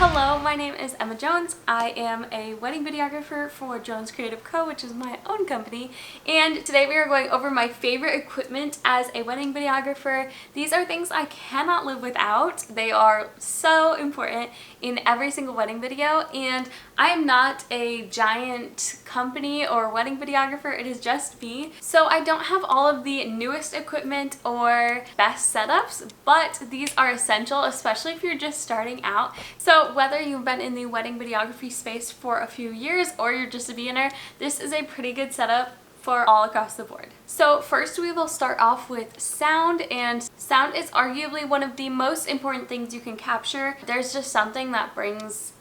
Hello, my name is Emma Jones. I am a wedding videographer for Jones Creative Co., which is my own company, and today we are going over my favorite equipment as a wedding videographer. These are things I cannot live without. They are so important in every single wedding video, and I am not a giant company or wedding videographer. It is just me, so I don't have all of the newest equipment or best setups, but these are essential, especially if you're just starting out. So whether you've been in the wedding videography space for a few years or you're just a beginner, this is a pretty good setup for all across the board. So first we will start off with sound, and sound is arguably one of the most important things you can capture. There's just something that brings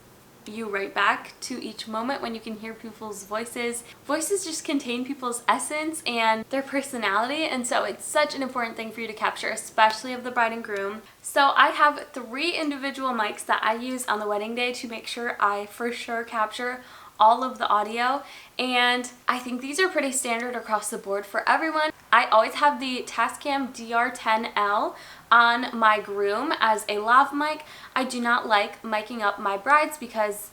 you right back to each moment when you can hear people's voices. Voices just contain people's essence and their personality, and so it's such an important thing for you to capture, especially of the bride and groom. So I have 3 individual mics that I use on the wedding day to make sure I for sure capture all of the audio, and I think these are pretty standard across the board for everyone. I always have the Tascam DR10L on my groom as a lav mic. I do not like miking up my brides because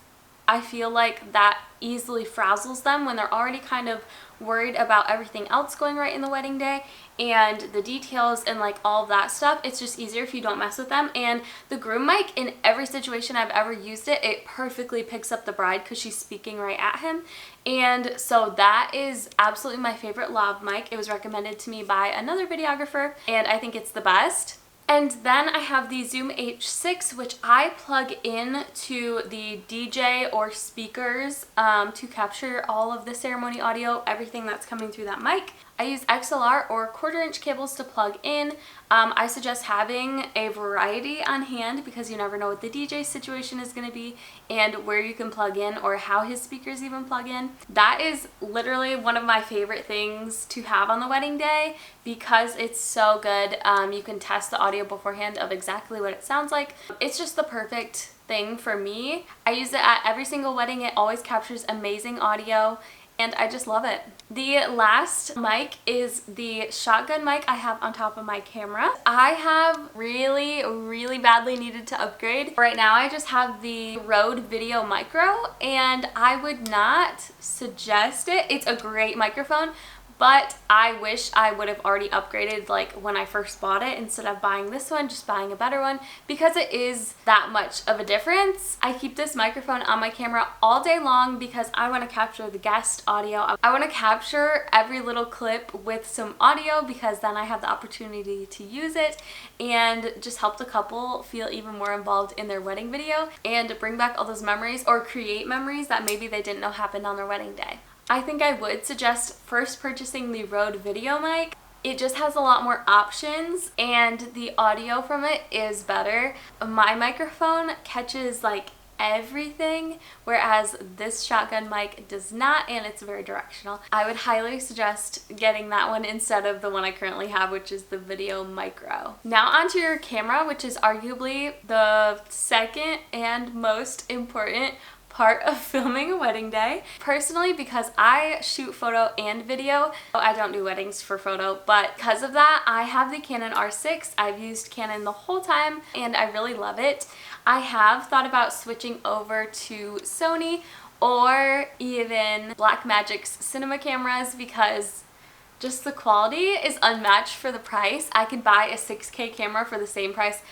I feel like that easily frazzles them when they're already kind of worried about everything else going right in the wedding day and the details and like all of that stuff. It's just easier if you don't mess with them. And the groom mic, in every situation I've ever used it, it perfectly picks up the bride because she's speaking right at him. And so that is absolutely my favorite lav mic. It was recommended to me by another videographer, and I think it's the best. And then I have the Zoom H6, which I plug in to the DJ or speakers to capture all of the ceremony audio, everything that's coming through that mic. I use XLR or 1/4-inch cables to plug in. I suggest having a variety on hand because you never know what the DJ situation is going to be and where you can plug in or how his speakers even plug in. That is literally one of my favorite things to have on the wedding day because it's so good. You can test the audio beforehand of exactly what it sounds like. It's just the perfect thing for me. I use it at every single wedding. It always captures amazing audio, and I just love it. The last mic is the shotgun mic I have on top of my camera. I have really badly needed to upgrade. Right now I just have the Rode Video Micro, and I would not suggest it. It's a great microphone, but I wish I would have already upgraded like when I first bought it instead of buying this one, just buying a better one, because it is that much of a difference. I keep this microphone on my camera all day long because I want to capture the guest audio. I want to capture every little clip with some audio because then I have the opportunity to use it and just help the couple feel even more involved in their wedding video and bring back all those memories or create memories that maybe they didn't know happened on their wedding day. I think I would suggest first purchasing the Rode Video mic. It just has a lot more options and the audio from it is better. My microphone catches like everything, whereas this shotgun mic does not, and it's very directional. I would highly suggest getting that one instead of the one I currently have, which is the Video Micro. Now onto your camera, which is arguably the second and most important part of filming a wedding day. Personally, because I shoot photo and video, I don't do weddings for photo, but because of that, I have the Canon R6. I've used Canon the whole time and I really love it. I have thought about switching over to Sony or even Blackmagic's cinema cameras because just the quality is unmatched for the price. I could buy a 6K camera for the same price.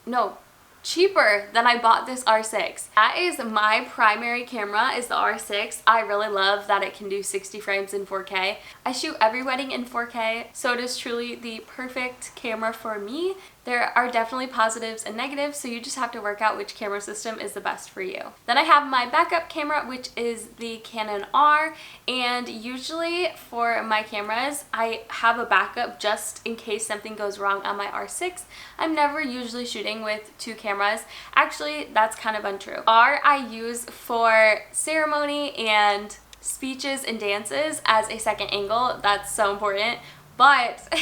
No, cheaper than I bought this R6. That is my primary camera, is the R6. I really love that it can do 60 frames in 4K. I shoot every wedding in 4K, so it is truly the perfect camera for me. There are definitely positives and negatives, so you just have to work out which camera system is the best for you. Then I have my backup camera, which is the Canon R, and usually for my cameras, I have a backup just in case something goes wrong on my R6. I'm never usually shooting with 2 cameras. Actually, that's kind of untrue. R I use for ceremony and speeches and dances as a second angle. That's so important, but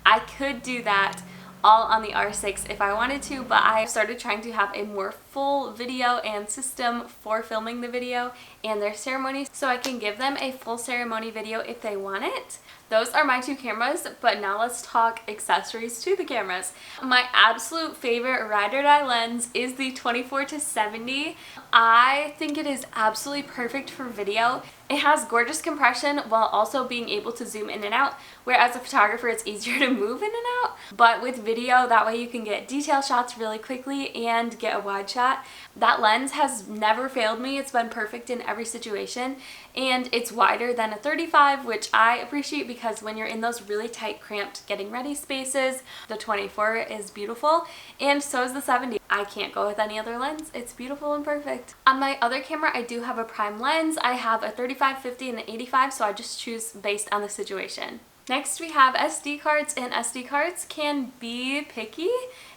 I could do that all on the R6 if I wanted to, but I started trying to have a more full video and system for filming the video and their ceremonies, so I can give them a full ceremony video if they want it. Those are my 2 cameras, but now let's talk accessories to the cameras. My absolute favorite ride or die lens is the 24-70. I think it is absolutely perfect for video. It has gorgeous compression while also being able to zoom in and out, whereas a photographer it's easier to move in and out. But with video, that way you can get detail shots really quickly and get a wide shot. That lens has never failed me. It's been perfect in every situation, and it's wider than a 35, which I appreciate because when you're in those really tight, cramped getting ready spaces, the 24 is beautiful, and so is the 70. I can't go with any other lens. It's beautiful and perfect. On my other camera, I do have a prime lens. I have a 35, 50, and an 85, so I just choose based on the situation. Next, we have SD cards, and SD cards can be picky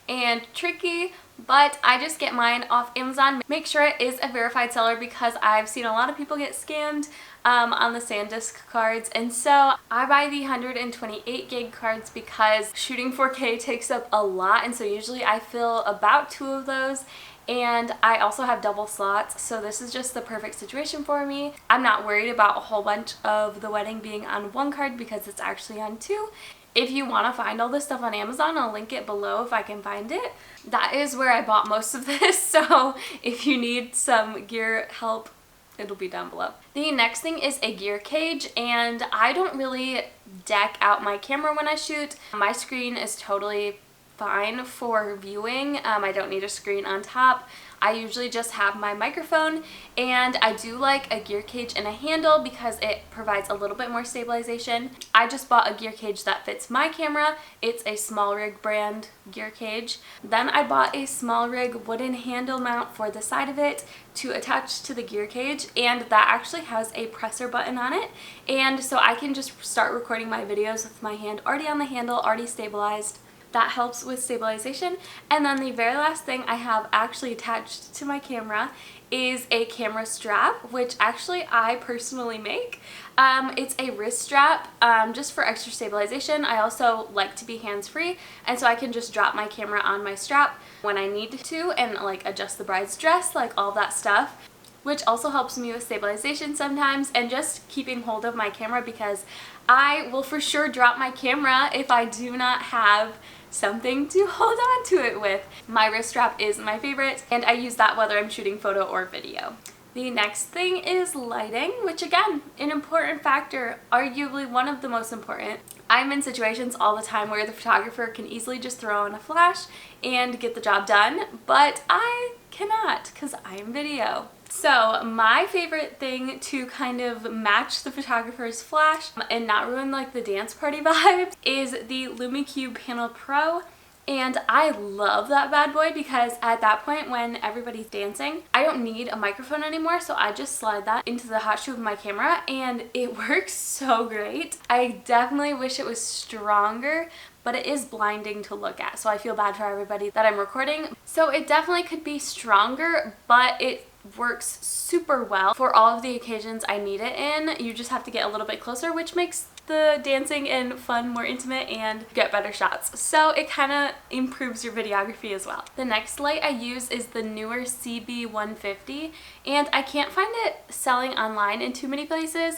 and tricky, but I just get mine off Amazon. Make sure it is a verified seller because I've seen a lot of people get scammed on the SanDisk cards, and so I buy the 128 gig cards because shooting 4K takes up a lot, and so usually I fill about 2 of those. And I also have double slots, so this is just the perfect situation for me. I'm not worried about a whole bunch of the wedding being on 1 card because it's actually on 2. If you want to find all this stuff on Amazon, I'll link it below if I can find it. That is where I bought most of this, so if you need some gear help, it'll be down below. The next thing is a gear cage, and I don't really deck out my camera when I shoot. My screen is totally fine for viewing. I don't need a screen on top. I usually just have my microphone, and I do like a gear cage and a handle because it provides a little bit more stabilization. I just bought a gear cage that fits my camera. It's a SmallRig brand gear cage. Then I bought a SmallRig wooden handle mount for the side of it to attach to the gear cage, and that actually has a presser button on it, and so I can just start recording my videos with my hand already on the handle, already stabilized. That helps with stabilization. And then the very last thing I have actually attached to my camera is a camera strap, which actually I personally make. It's a wrist strap just for extra stabilization. I also like to be hands-free, and so I can just drop my camera on my strap when I need to and like adjust the bride's dress, like all that stuff, which also helps me with stabilization sometimes and just keeping hold of my camera because I will for sure drop my camera if I do not have something to hold on to it with. My wrist strap is my favorite, and I use that whether I'm shooting photo or video. The next thing is lighting, which again, an important factor, arguably one of the most important. I'm in situations all the time where the photographer can easily just throw on a flash and get the job done, but I cannot because I'm video. So my favorite thing to kind of match the photographer's flash and not ruin like the dance party vibe is the LumiCube Panel Pro. And I love that bad boy because at that point when everybody's dancing, I don't need a microphone anymore, so I just slide that into the hot shoe of my camera and it works so great. I definitely wish it was stronger, but it is blinding to look at, so I feel bad for everybody that I'm recording. So it definitely could be stronger, but it works super well for all of the occasions I need it in. You just have to get a little bit closer, which makes the dancing and fun more intimate and get better shots. So it kind of improves your videography as well. The next light I use is the newer CB150, and I can't find it selling online in too many places.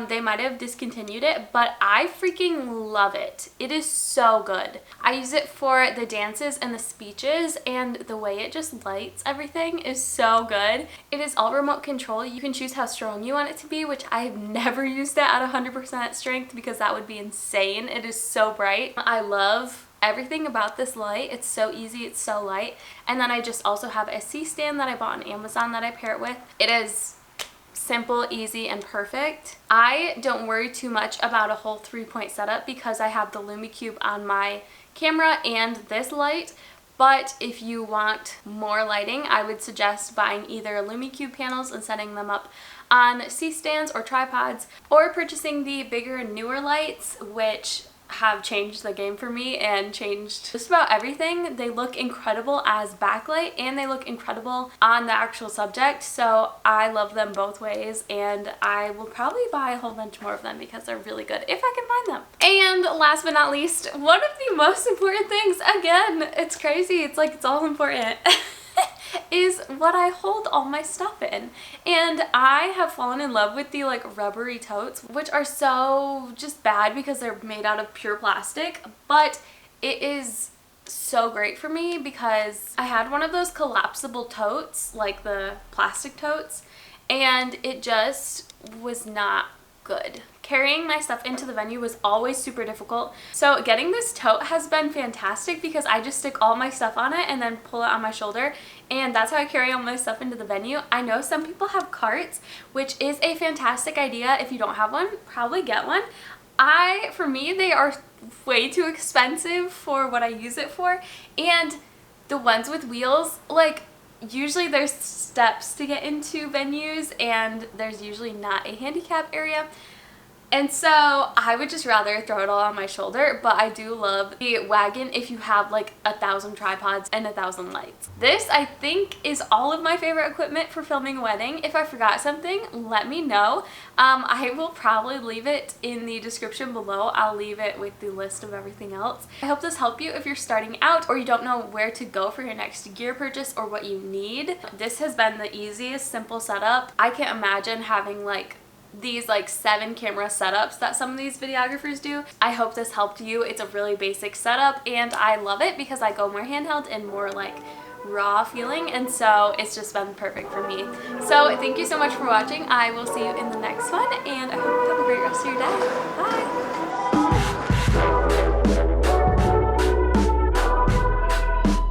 They might have discontinued it, but I freaking love it. It is so good. I use it for the dances and the speeches, and the way it just lights everything is so good. It is all remote control. You can choose how strong you want it to be, which I have never used it at 100% strength because that would be insane. It is so bright. I love everything about this light. It's so easy, it's so light. And then I just also have a C-stand that I bought on Amazon that I pair it with. It is simple, easy, and perfect. I don't worry too much about a whole 3-point setup because I have the LumiCube on my camera and this light, but if you want more lighting, I would suggest buying either LumiCube panels and setting them up on C-stands or tripods, or purchasing the bigger, newer lights, which have changed the game for me and changed just about everything. They look incredible as backlight and they look incredible on the actual subject, so I love them both ways, and I will probably buy a whole bunch more of them because they're really good if I can find them. And last but not least, one of the most important things, again, it's crazy, it's like it's all important, is what I hold all my stuff in. And I have fallen in love with the like rubbery totes, which are so just bad because they're made out of pure plastic, but it is so great for me because I had one of those collapsible totes, like the plastic totes, and it just was not good. Carrying my stuff into the venue was always super difficult. So getting this tote has been fantastic because I just stick all my stuff on it and then pull it on my shoulder, and that's how I carry all my stuff into the venue. I know some people have carts, which is a fantastic idea. If you don't have one, probably get one. For me, they are way too expensive for what I use it for, and the ones with wheels, like, usually there's steps to get into venues and there's usually not a handicap area. And so I would just rather throw it all on my shoulder, but I do love the wagon if you have like 1,000 tripods and 1,000 lights. This, I think, is all of my favorite equipment for filming a wedding. If I forgot something, let me know. I will probably leave it in the description below. I'll leave it with the list of everything else. I hope this helped you if you're starting out or you don't know where to go for your next gear purchase or what you need. This has been the easiest, simple setup. I can't imagine having like these like 7 camera setups that some of these videographers do. I hope this helped you. It's a really basic setup and I love it because I go more handheld and more like raw feeling, and so it's just been perfect for me. So thank you so much for watching. I will see you in the next one, and I hope you have a great rest of your day.